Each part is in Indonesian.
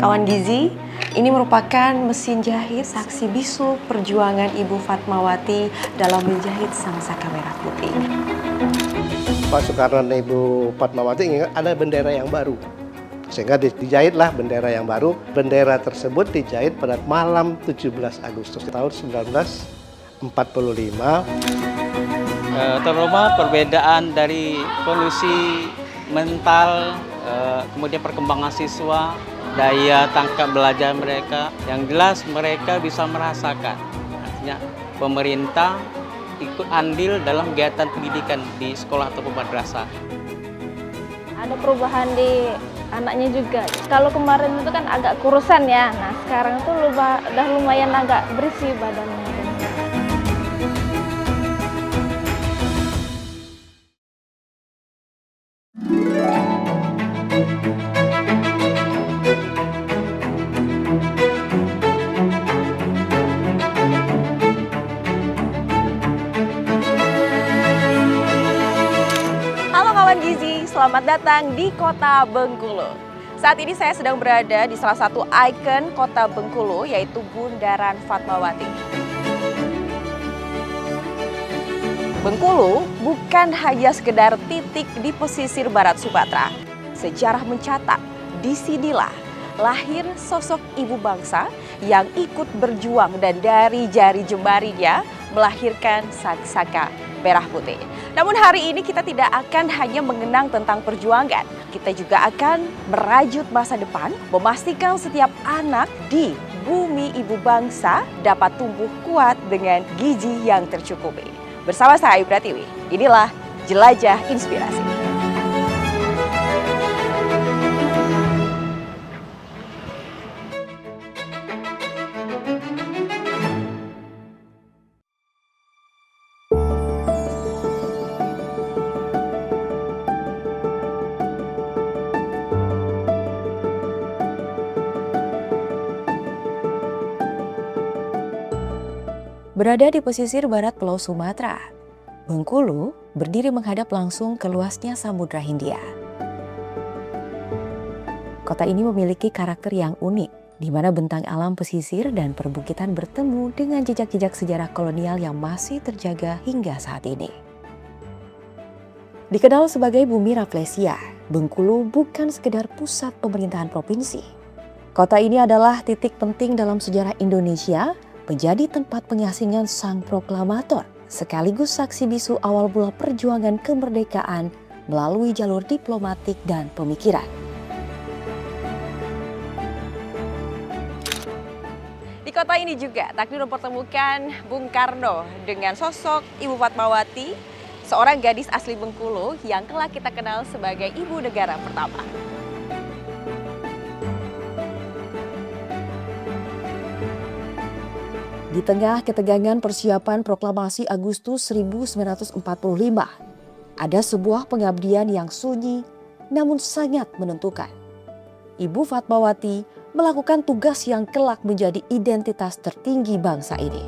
Kawan Gizi, ini merupakan mesin jahit saksi bisu perjuangan Ibu Fatmawati dalam menjahit sangsaka merah putih. Pak Soekarno dan Ibu Fatmawati ingin ada bendera yang baru. Sehingga dijahitlah bendera yang baru. Bendera tersebut dijahit pada malam 17 Agustus tahun 1945. Terutama perbedaan dari kondisi mental, kemudian perkembangan siswa, daya tangkap belajar mereka. Yang jelas mereka bisa merasakan, artinya pemerintah ikut andil dalam kegiatan pendidikan di sekolah atau madrasah. Ada perubahan di anaknya juga. Kalau kemarin itu kan agak kurusan ya, nah sekarang tuh udah lumayan agak berisi badannya. Selamat datang di Kota Bengkulu. Saat ini saya sedang berada di salah satu ikon Kota Bengkulu, yaitu Bundaran Fatmawati. Bengkulu bukan hanya sekedar titik di pesisir barat Sumatera. Sejarah mencatat, disinilah lahir sosok ibu bangsa yang ikut berjuang dan dari jari jemarinya melahirkan sangsaka merah putih. Namun hari ini kita tidak akan hanya mengenang tentang perjuangan, kita juga akan merajut masa depan, memastikan setiap anak di bumi ibu bangsa dapat tumbuh kuat dengan gizi yang tercukupi. Bersama saya Ayu Pratiwi, inilah Jelajah Inspirasi. Berada di pesisir barat Pulau Sumatera, Bengkulu berdiri menghadap langsung ke luasnya Samudra Hindia. Kota ini memiliki karakter yang unik, di mana bentang alam pesisir dan perbukitan bertemu dengan jejak-jejak sejarah kolonial yang masih terjaga hingga saat ini. Dikenal sebagai bumi Rafflesia, Bengkulu bukan sekedar pusat pemerintahan provinsi. Kota ini adalah titik penting dalam sejarah Indonesia, menjadi tempat pengasingan sang proklamator, sekaligus saksi bisu awal mula perjuangan kemerdekaan melalui jalur diplomatik dan pemikiran. Di kota ini juga takdir mempertemukan Bung Karno dengan sosok Ibu Fatmawati, seorang gadis asli Bengkulu yang kelak kita kenal sebagai ibu negara pertama. Di tengah ketegangan persiapan proklamasi Agustus 1945, ada sebuah pengabdian yang sunyi namun sangat menentukan. Ibu Fatmawati melakukan tugas yang kelak menjadi identitas tertinggi bangsa ini.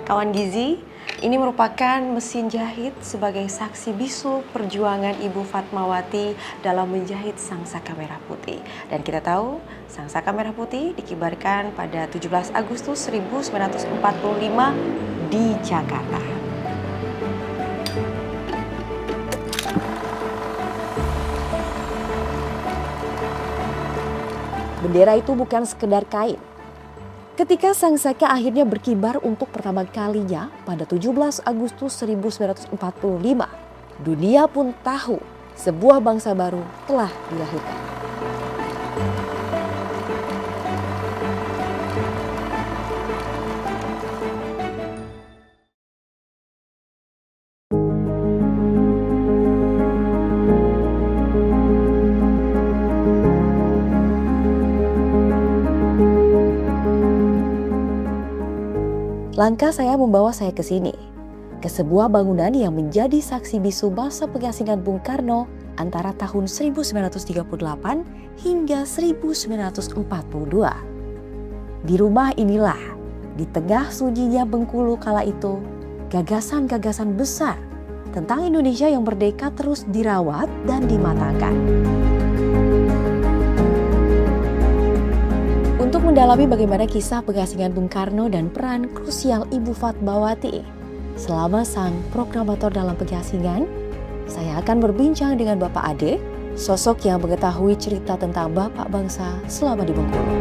Kawan Gizi, ini merupakan mesin jahit sebagai saksi bisu perjuangan Ibu Fatmawati dalam menjahit sangsaka merah putih. Dan kita tahu, sangsaka merah putih dikibarkan pada 17 Agustus 1945 di Jakarta. Bendera itu bukan sekedar kain. Ketika sangsaka akhirnya berkibar untuk pertama kalinya pada 17 Agustus 1945, dunia pun tahu sebuah bangsa baru telah dilahirkan. Langkah saya membawa saya ke sini, ke sebuah bangunan yang menjadi saksi bisu masa pengasingan Bung Karno antara tahun 1938 hingga 1942. Di rumah inilah, di tengah sunyinya Bengkulu kala itu, gagasan-gagasan besar tentang Indonesia yang merdeka terus dirawat dan dimatangkan. mendalami bagaimana kisah pengasingan Bung Karno dan peran krusial Ibu Fatmawati selama sang proklamator dalam pengasingan, saya akan berbincang dengan Bapak Ade, sosok yang mengetahui cerita tentang Bapak Bangsa selama di Bengkulu.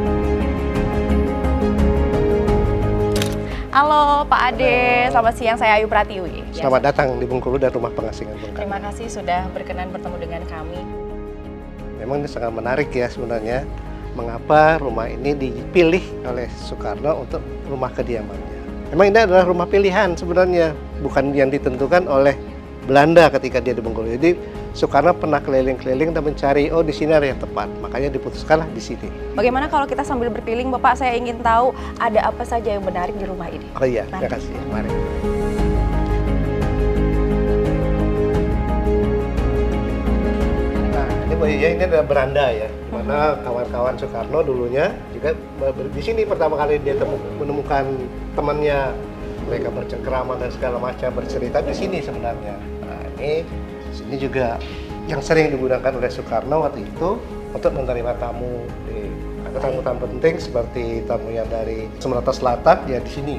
Halo Pak Ade, selamat siang, saya Ayu Pratiwi. Selamat datang di Bengkulu dan rumah pengasingan Bung Karno. Terima kasih sudah berkenan bertemu dengan kami. Memang ini sangat menarik ya sebenarnya, mengapa rumah ini dipilih oleh Soekarno untuk rumah kediamannya. Memang ini adalah rumah pilihan sebenarnya, bukan yang ditentukan oleh Belanda ketika dia di Bengkulu. Jadi Soekarno pernah keliling-keliling dan mencari, oh di sini ada yang tepat, makanya diputuskanlah di sini. Bagaimana kalau kita sambil berkeliling, Bapak? Saya ingin tahu ada apa saja yang menarik di rumah ini. Oh iya, terima kasih. Mari. Nah, ini adalah beranda ya, di mana kawan-kawan Soekarno dulunya juga di sini pertama kali dia menemukan temannya, mereka bercengkerama dan segala macam, bercerita di sini sebenarnya. Nah, ini sini juga yang sering digunakan oleh Soekarno waktu itu untuk menerima tamu, ada tamu-tamu penting seperti tamu yang dari Sumatera Selatan ya di sini,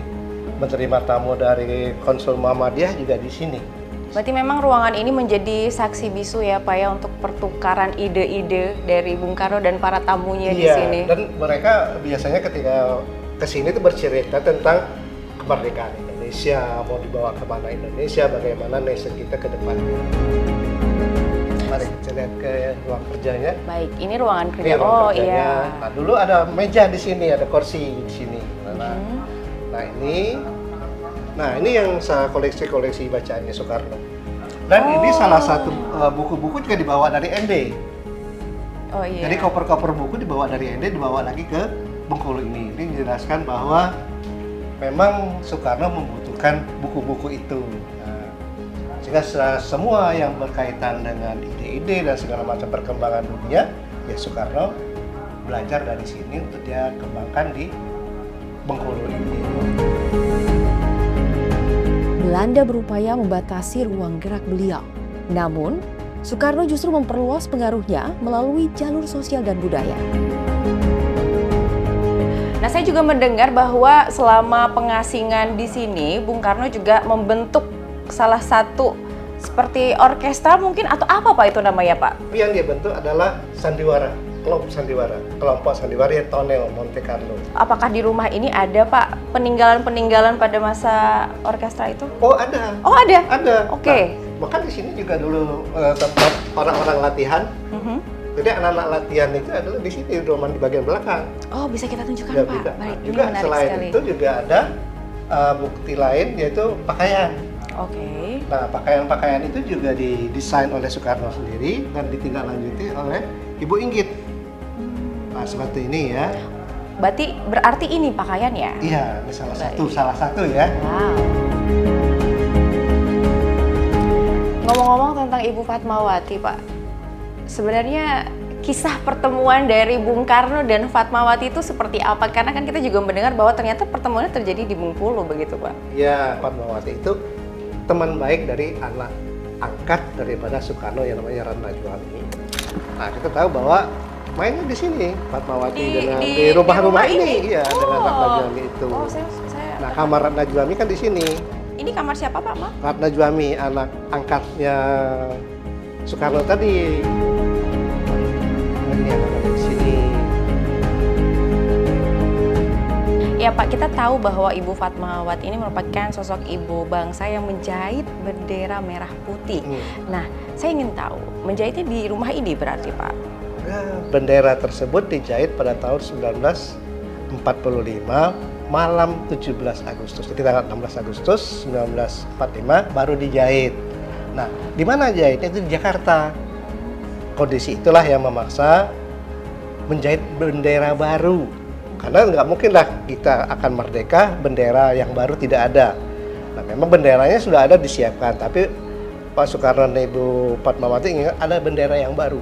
menerima tamu dari Konsul Muhammadiyah juga di sini. Berarti memang ruangan ini menjadi saksi bisu ya Pak ya untuk pertukaran ide-ide dari Bung Karno dan para tamunya di sini. Dan mereka biasanya ketika ke sini itu bercerita tentang kemerdekaan Indonesia, mau dibawa kemana Indonesia, bagaimana nation kita ke depannya. Mari kita lihat ke ruang kerjanya. Baik, ini ruangan kerja. Ini ruang Oh kerjanya. iya. Nah, dulu ada meja di sini, ada kursi di sini. Nah ini yang saya koleksi bacaannya Soekarno. Dan ini salah satu buku-buku juga dibawa dari ND. Oh iya. Jadi koper-koper buku dibawa dari ND, dibawa lagi ke Bengkulu ini. Ini menjelaskan bahwa memang Soekarno membutuhkan buku-buku itu. Nah, sehingga semua yang berkaitan dengan ide-ide dan segala macam perkembangan dunia, ya Soekarno belajar dari sini untuk dia kembangkan di Bengkulu ini. Belanda berupaya membatasi ruang gerak beliau. Namun, Soekarno justru memperluas pengaruhnya melalui jalur sosial dan budaya. Nah, saya juga mendengar bahwa selama pengasingan di sini, Bung Karno juga membentuk salah satu seperti orkestra mungkin atau apa Pak itu namanya Pak? Yang dia bentuk adalah sandiwara, kelompok sandiwara ya Tonel Monte Carlo. Apakah di rumah ini ada Pak peninggalan-peninggalan pada masa orkestra itu? Oh ada. Oh ada? Ada. Oke. Nah, bahkan di sini juga dulu tempat orang-orang latihan. Jadi anak-anak latihan itu adalah di sini di rumah di bagian belakang. Oh bisa kita tunjukkan Ya, Pak. bisa. Baik, ini Juga menarik selain sekali. itu juga ada bukti lain yaitu pakaian. Oke. Nah pakaian-pakaian itu juga didesain oleh Soekarno sendiri dan ditindaklanjuti oleh Ibu Inggit. Nah seperti ini ya. Berarti ini pakaian ya? Iya, ini salah satu ya. Wow. Ngomong-ngomong tentang Ibu Fatmawati, Pak. Sebenarnya kisah pertemuan dari Bung Karno dan Fatmawati itu seperti apa? Karena kan kita juga mendengar bahwa ternyata pertemuannya terjadi di Bengkulu begitu, Pak. Ya, Fatmawati itu teman baik dari anak angkat daripada Soekarno yang namanya Ratna Juami. Nah, kita tahu bahwa mainnya di sini Fatmawati di rumah-rumah ini, iya, dengan Ratna Juami itu. Oh, saya Nah, kamar Ratna Juami kan di sini. Ini kamar siapa, Pak, Ma? Ratna Juami, anak angkatnya Soekarno tadi. Ini anak-anak di sini. Ya Pak, kita tahu bahwa Ibu Fatmawati ini merupakan sosok ibu bangsa yang menjahit bendera merah putih. Nah, saya ingin tahu, menjahitnya di rumah ini berarti Pak? Bendera tersebut dijahit pada tahun 1945 malam 17 Agustus. Jadi tanggal 16 Agustus 1945 baru dijahit. Nah, di mana jahitnya? Itu di Jakarta. Kondisi itulah yang memaksa menjahit bendera baru. Karena nggak mungkin lah kita akan merdeka, bendera yang baru tidak ada. Nah, memang benderanya sudah ada disiapkan, tapi Pak Soekarno dan Ibu Fatmawati ingin ada bendera yang baru.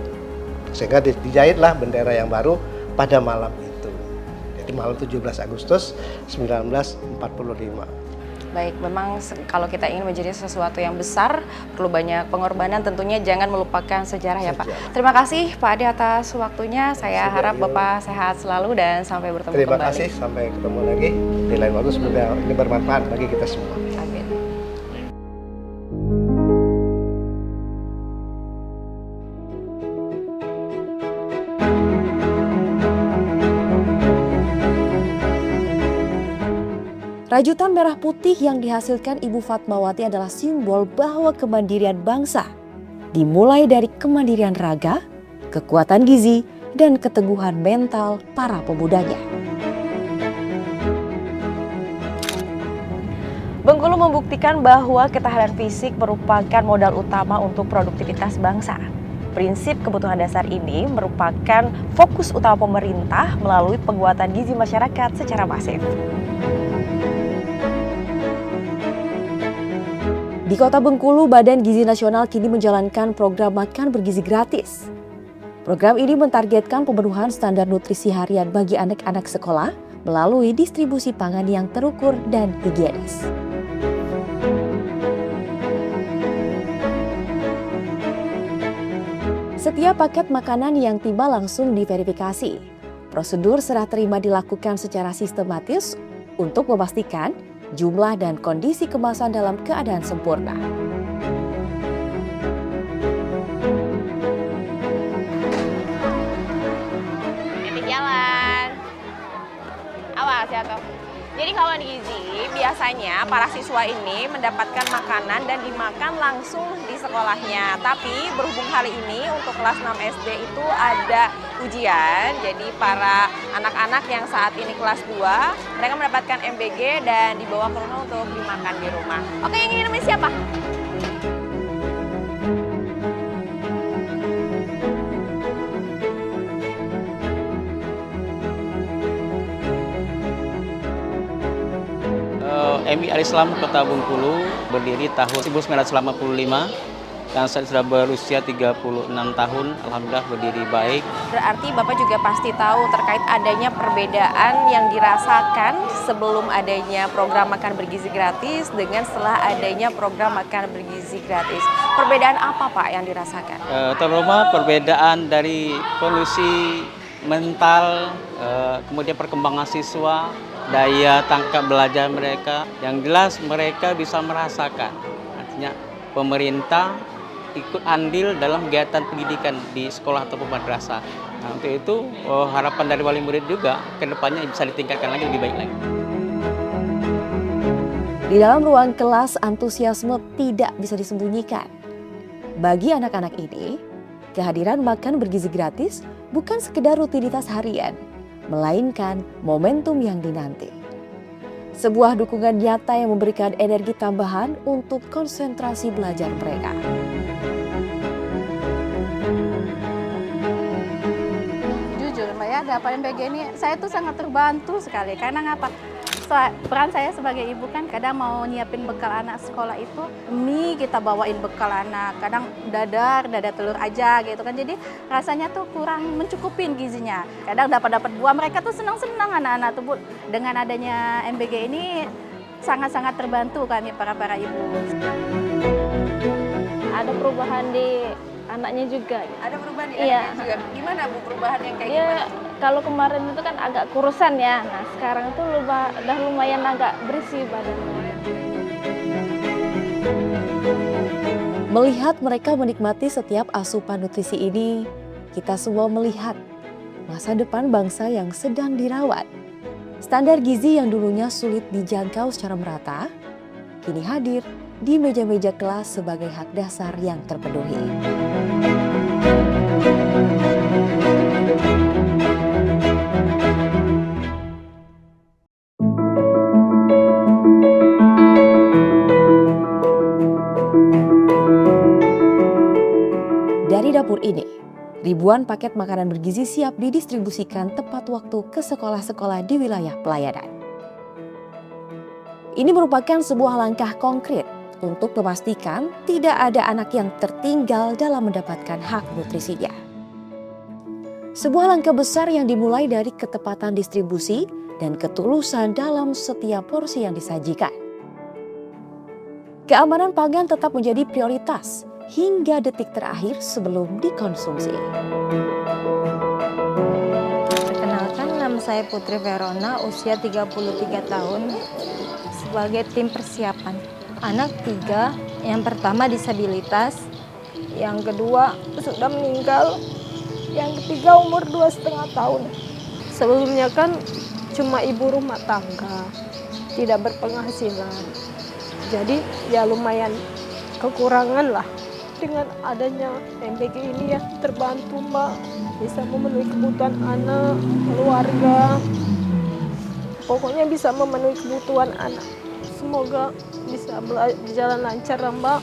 Sehingga dijahitlah bendera yang baru pada malam itu. Jadi malam 17 Agustus 1945. Baik, memang kalau kita ingin menjadi sesuatu yang besar, perlu banyak pengorbanan, tentunya jangan melupakan sejarah ya Pak. Sejarah. Terima kasih Pak Ade atas waktunya, saya Sudah, harap yuk. Bapak sehat selalu dan sampai bertemu Terima kembali. kasih, sampai ketemu lagi di lain waktu. Semoga ini bermanfaat bagi kita semua. Amin. Rajutan merah putih yang dihasilkan Ibu Fatmawati adalah simbol bahwa kemandirian bangsa dimulai dari kemandirian raga, kekuatan gizi, dan keteguhan mental para pemudanya. Bengkulu membuktikan bahwa ketahanan fisik merupakan modal utama untuk produktivitas bangsa. Prinsip kebutuhan dasar ini merupakan fokus utama pemerintah melalui penguatan gizi masyarakat secara masif. Di Kota Bengkulu, Badan Gizi Nasional kini menjalankan program makan bergizi gratis. Program ini mentargetkan pemenuhan standar nutrisi harian bagi anak-anak sekolah melalui distribusi pangan yang terukur dan higienis. Setiap paket makanan yang tiba langsung diverifikasi. Prosedur serah terima dilakukan secara sistematis untuk memastikan jumlah dan kondisi kemasan dalam keadaan sempurna. Ini jalan. Awas jatuh. Jadi kawan gizi, biasanya para siswa ini mendapatkan makanan dan dimakan langsung di sekolahnya. Tapi berhubung hari ini untuk kelas 6 SD itu ada ujian. Jadi para anak-anak yang saat ini kelas 2, mereka mendapatkan MBG dan dibawa ke rumah untuk dimakan di rumah. Oke, yang ini namanya siapa? MI Al-Islam Kota Bengkulu berdiri tahun 1985 dan saya sudah berusia 36 tahun, alhamdulillah berdiri baik. Berarti Bapak juga pasti tahu terkait adanya perbedaan yang dirasakan sebelum adanya program makan bergizi gratis dengan setelah adanya program makan bergizi gratis. Perbedaan apa Pak yang dirasakan? Terutama perbedaan dari kondisi mental, kemudian perkembangan siswa, daya tangkap belajar mereka, yang jelas mereka bisa merasakan. Artinya pemerintah ikut andil dalam kegiatan pendidikan di sekolah ataupun madrasah. Nah, untuk itu harapan dari wali murid juga ke depannya bisa ditingkatkan lagi lebih baik lagi. Di dalam ruang kelas, antusiasme tidak bisa disembunyikan. Bagi anak-anak ini, kehadiran makan bergizi gratis bukan sekedar rutinitas harian, melainkan momentum yang dinanti. Sebuah dukungan nyata yang memberikan energi tambahan untuk konsentrasi belajar mereka. Jujur Mbak ya, dapat MBG ini saya tuh sangat terbantu sekali. Karena ngapa? Peran saya sebagai ibu kan kadang mau nyiapin bekal anak sekolah itu mie kita bawain bekal anak, kadang dada telur aja gitu kan, jadi rasanya tuh kurang mencukupin gizinya. Kadang dapat buah, mereka tuh senang-senang anak-anak tuh Bu. Dengan adanya MBG ini sangat-sangat terbantu kami para ibu. Ada perubahan di anaknya juga. Ada perubahan di Iya. anaknya juga. Gimana Bu perubahan yang kayak Dia gimana? kalau kemarin itu kan agak kurusan ya. Nah sekarang itu udah lumayan agak berisi badannya. Melihat mereka menikmati setiap asupan nutrisi ini, kita semua melihat masa depan bangsa yang sedang dirawat. Standar gizi yang dulunya sulit dijangkau secara merata, kini hadir di meja-meja kelas sebagai hak dasar yang terpenuhi. Dari dapur ini, ribuan paket makanan bergizi siap didistribusikan tepat waktu ke sekolah-sekolah di wilayah pelayanan. Ini merupakan sebuah langkah konkret untuk memastikan tidak ada anak yang tertinggal dalam mendapatkan hak nutrisinya. Sebuah langkah besar yang dimulai dari ketepatan distribusi dan ketulusan dalam setiap porsi yang disajikan. Keamanan pangan tetap menjadi prioritas hingga detik terakhir sebelum dikonsumsi. Perkenalkan, nama saya Putri Verona, usia 33 tahun, sebagai tim persiapan. Anak 3, yang pertama disabilitas, yang kedua sudah meninggal, yang ketiga umur 2,5 tahun. Sebelumnya kan cuma ibu rumah tangga, tidak berpenghasilan. Jadi ya lumayan kekurangan lah. Dengan adanya MBG ini ya terbantu Mbak, bisa memenuhi kebutuhan anak, keluarga. Pokoknya bisa memenuhi kebutuhan anak. Semoga bisa berjalan lancar lah Mbak,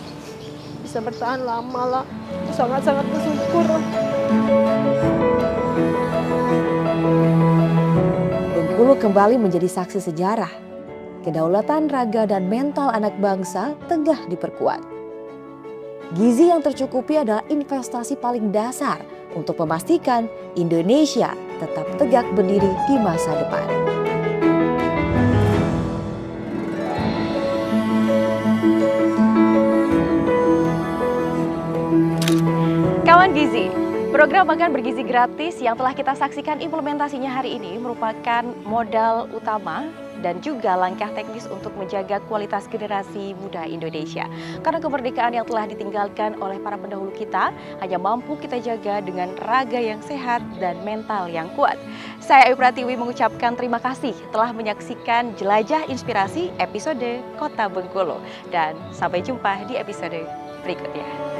bisa bertahan lama lah. Sangat-sangat bersyukur. Bengkulu kembali menjadi saksi sejarah. Kedaulatan raga dan mental anak bangsa tengah diperkuat. Gizi yang tercukupi adalah investasi paling dasar untuk memastikan Indonesia tetap tegak berdiri di masa depan. Kawan Gizi, program makan bergizi gratis yang telah kita saksikan implementasinya hari ini merupakan modal utama dan juga langkah teknis untuk menjaga kualitas generasi muda Indonesia. Karena kemerdekaan yang telah ditinggalkan oleh para pendahulu kita hanya mampu kita jaga dengan raga yang sehat dan mental yang kuat. Saya Ayu Pratiwi mengucapkan terima kasih telah menyaksikan Jelajah Inspirasi episode Kota Bengkulu. Dan sampai jumpa di episode berikutnya.